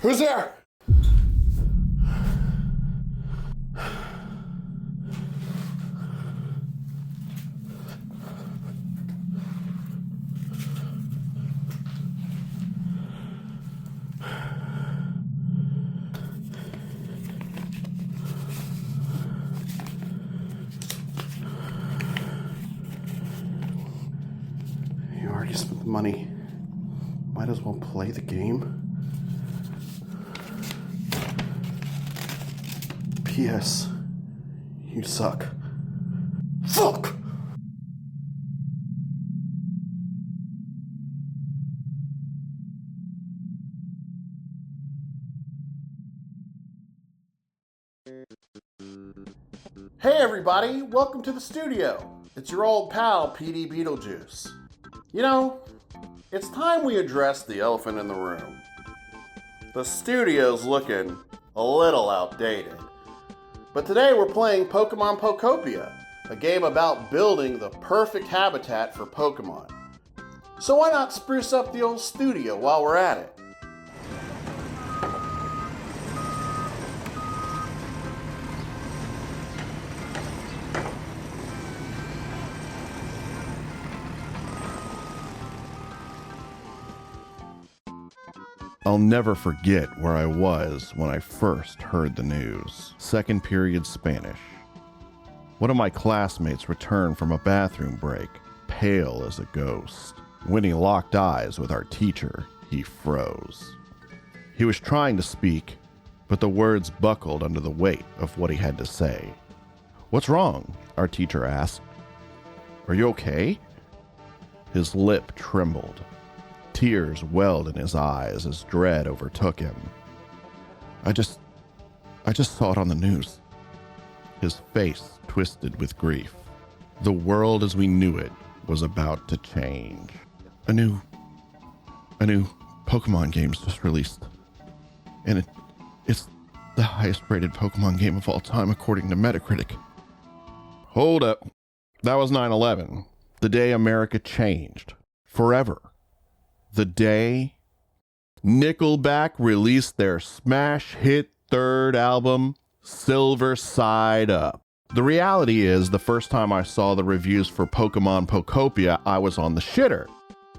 Who's there? You already spent the money. Might as well play the game. P.S. You suck. Fuck! Hey everybody, welcome to the studio. It's your old pal, PD Beetlejuice. You know, it's time we address the elephant in the room. The studio's looking a little outdated. But today we're playing Pokémon Pokopia, a game about building the perfect habitat for Pokémon. So why not spruce up the old studio while we're at it? I'll never forget where I was when I first heard the news. Second period Spanish. One of my classmates returned from a bathroom break, pale as a ghost. When he locked eyes with our teacher, he froze. He was trying to speak, but the words buckled under the weight of what he had to say. "What's wrong?" our teacher asked. "Are you okay?" His lip trembled. Tears welled in his eyes as dread overtook him. I just saw it on the news." His face twisted with grief. The world as we knew it was about to change. A new Pokemon game's just released. And it's the highest rated Pokemon game of all time according to Metacritic. Hold up. That was 9/11. The day America changed. Forever. The day Nickelback released their smash hit third album, Silver Side Up. The reality is, the first time I saw the reviews for Pokémon Pokopia, I was on the shitter.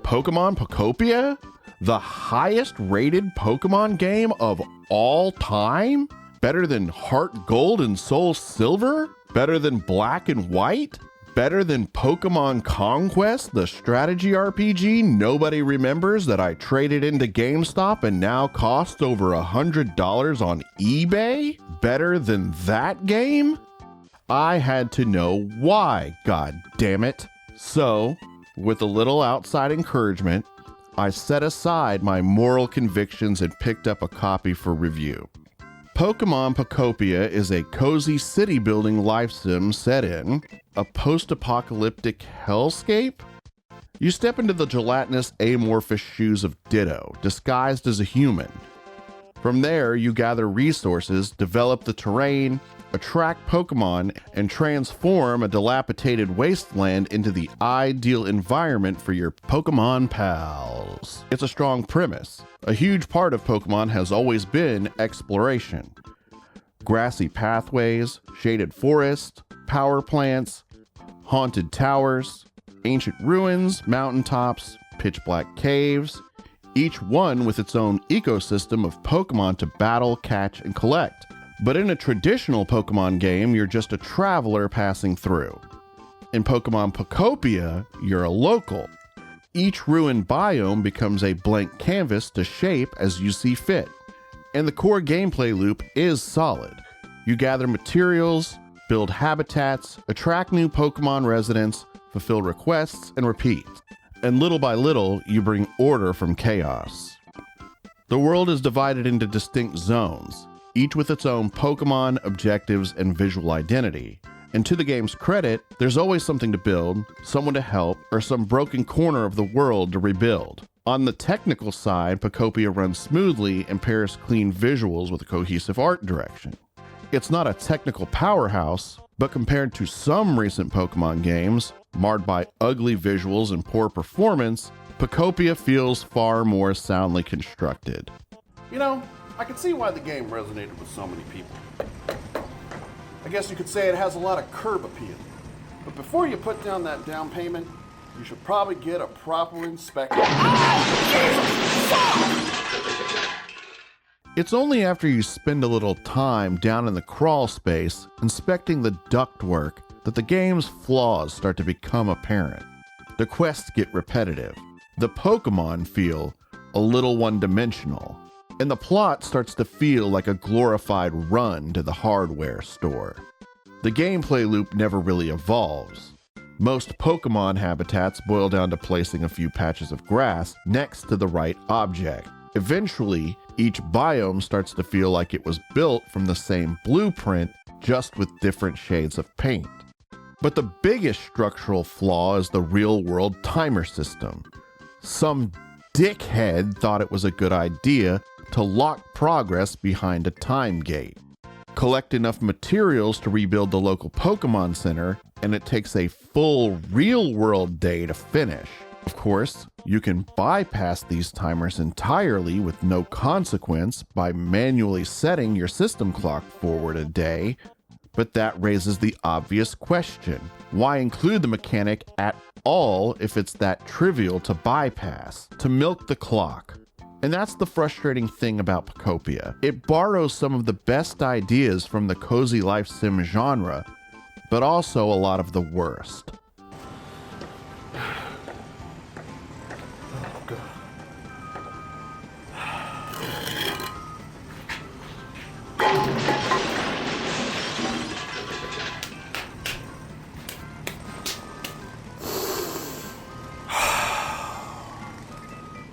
Pokémon Pokopia? The highest rated Pokemon game of all time? Better than Heart Gold and Soul Silver? Better than Black and White? Better than Pokemon Conquest, the strategy RPG nobody remembers that I traded into GameStop and now costs over $100 on eBay? Better than that game? I had to know why, god damn it. So, with a little outside encouragement, I set aside my moral convictions and picked up a copy for review. Pokémon Pokopia is a cozy city-building life sim set in a post-apocalyptic hellscape. You step into the gelatinous amorphous shoes of Ditto, disguised as a human. From there, you gather resources, develop the terrain, attract Pokemon, and transform a dilapidated wasteland into the ideal environment for your Pokemon pals. It's a strong premise. A huge part of Pokemon has always been exploration. Grassy pathways, shaded forests, power plants, haunted towers, ancient ruins, mountaintops, pitch black caves, each one with its own ecosystem of Pokemon to battle, catch, and collect. But in a traditional Pokemon game, you're just a traveler passing through. In Pokemon Pokopia, you're a local. Each ruined biome becomes a blank canvas to shape as you see fit. And the core gameplay loop is solid. You gather materials, build habitats, attract new Pokemon residents, fulfill requests, and repeat. And little by little, you bring order from chaos. The world is divided into distinct zones, each with its own Pokemon, objectives, and visual identity. And to the game's credit, there's always something to build, someone to help, or some broken corner of the world to rebuild. On the technical side, Pokopia runs smoothly and pairs clean visuals with a cohesive art direction. It's not a technical powerhouse, but compared to some recent Pokemon games, marred by ugly visuals and poor performance, Pokopia feels far more soundly constructed. You know, I can see why the game resonated with so many people. I guess you could say it has a lot of curb appeal. But before you put down that down payment, you should probably get a proper inspection. It's only after you spend a little time down in the crawl space inspecting the ductwork that the game's flaws start to become apparent. The quests get repetitive, the Pokémon feel a little one-dimensional, and the plot starts to feel like a glorified run to the hardware store. The gameplay loop never really evolves. Most Pokémon habitats boil down to placing a few patches of grass next to the right object. Eventually, each biome starts to feel like it was built from the same blueprint, just with different shades of paint. But the biggest structural flaw is the real-world timer system. Some dickhead thought it was a good idea to lock progress behind a time gate. Collect enough materials to rebuild the local Pokemon Center, and it takes a full real-world day to finish. Of course, you can bypass these timers entirely with no consequence by manually setting your system clock forward a day, but that raises the obvious question: why include the mechanic at all if it's that trivial to bypass, to milk the clock? And that's the frustrating thing about Pokopia. It borrows some of the best ideas from the cozy life sim genre, but also a lot of the worst.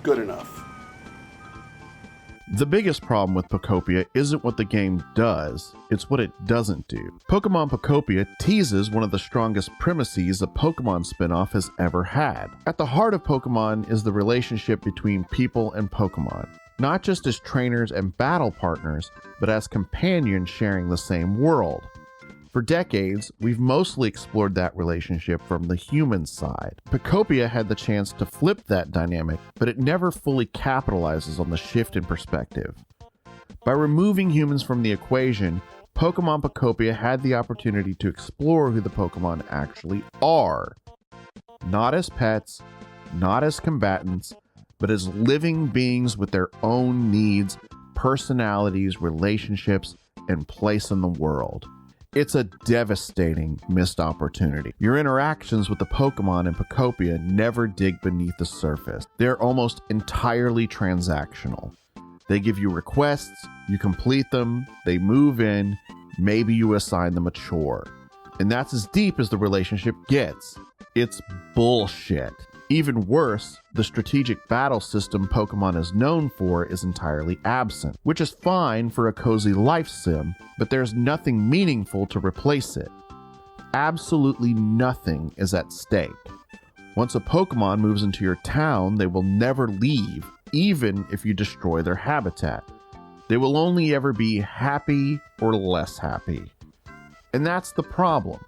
Good enough. The biggest problem with Pokopia isn't what the game does, it's what it doesn't do. Pokémon Pokopia teases one of the strongest premises a Pokémon spin-off has ever had. At the heart of Pokémon is the relationship between people and Pokémon, not just as trainers and battle partners, but as companions sharing the same world. For decades, we've mostly explored that relationship from the human side. Pokopia had the chance to flip that dynamic, but it never fully capitalizes on the shift in perspective. By removing humans from the equation, Pokemon Pokopia had the opportunity to explore who the Pokemon actually are. Not as pets, not as combatants, but as living beings with their own needs, personalities, relationships, and place in the world. It's a devastating missed opportunity. Your interactions with the Pokemon in Pokopia never dig beneath the surface. They're almost entirely transactional. They give you requests, you complete them, they move in, maybe you assign them a chore. And that's as deep as the relationship gets. It's bullshit. Even worse, the strategic battle system Pokemon is known for is entirely absent, which is fine for a cozy life sim, but there's nothing meaningful to replace it. Absolutely nothing is at stake. Once a Pokemon moves into your town, they will never leave, even if you destroy their habitat. They will only ever be happy or less happy. And that's the problem.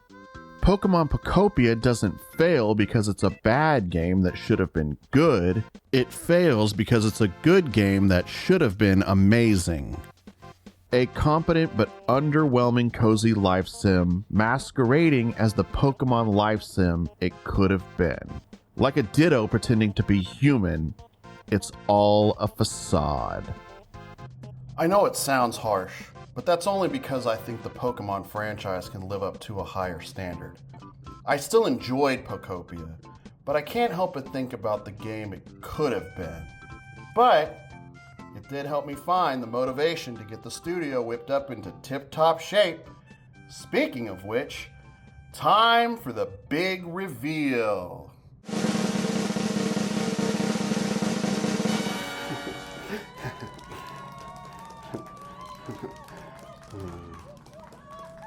Pokémon Pokopia doesn't fail because it's a bad game that should have been good. It fails because it's a good game that should have been amazing. A competent but underwhelming cozy life sim masquerading as the Pokémon life sim it could have been. Like a Ditto pretending to be human, it's all a facade. I know it sounds harsh, but that's only because I think the Pokemon franchise can live up to a higher standard. I still enjoyed Pokopia, but I can't help but think about the game it could have been. But it did help me find the motivation to get the studio whipped up into tip-top shape. Speaking of which, time for the big reveal.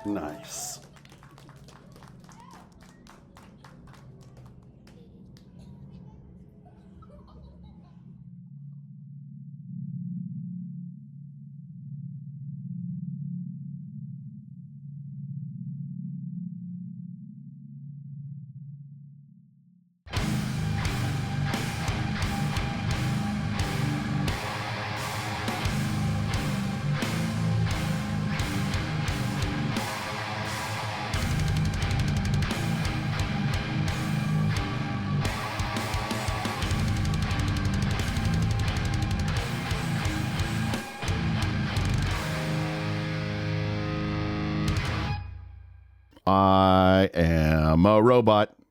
Nice. I am a robot.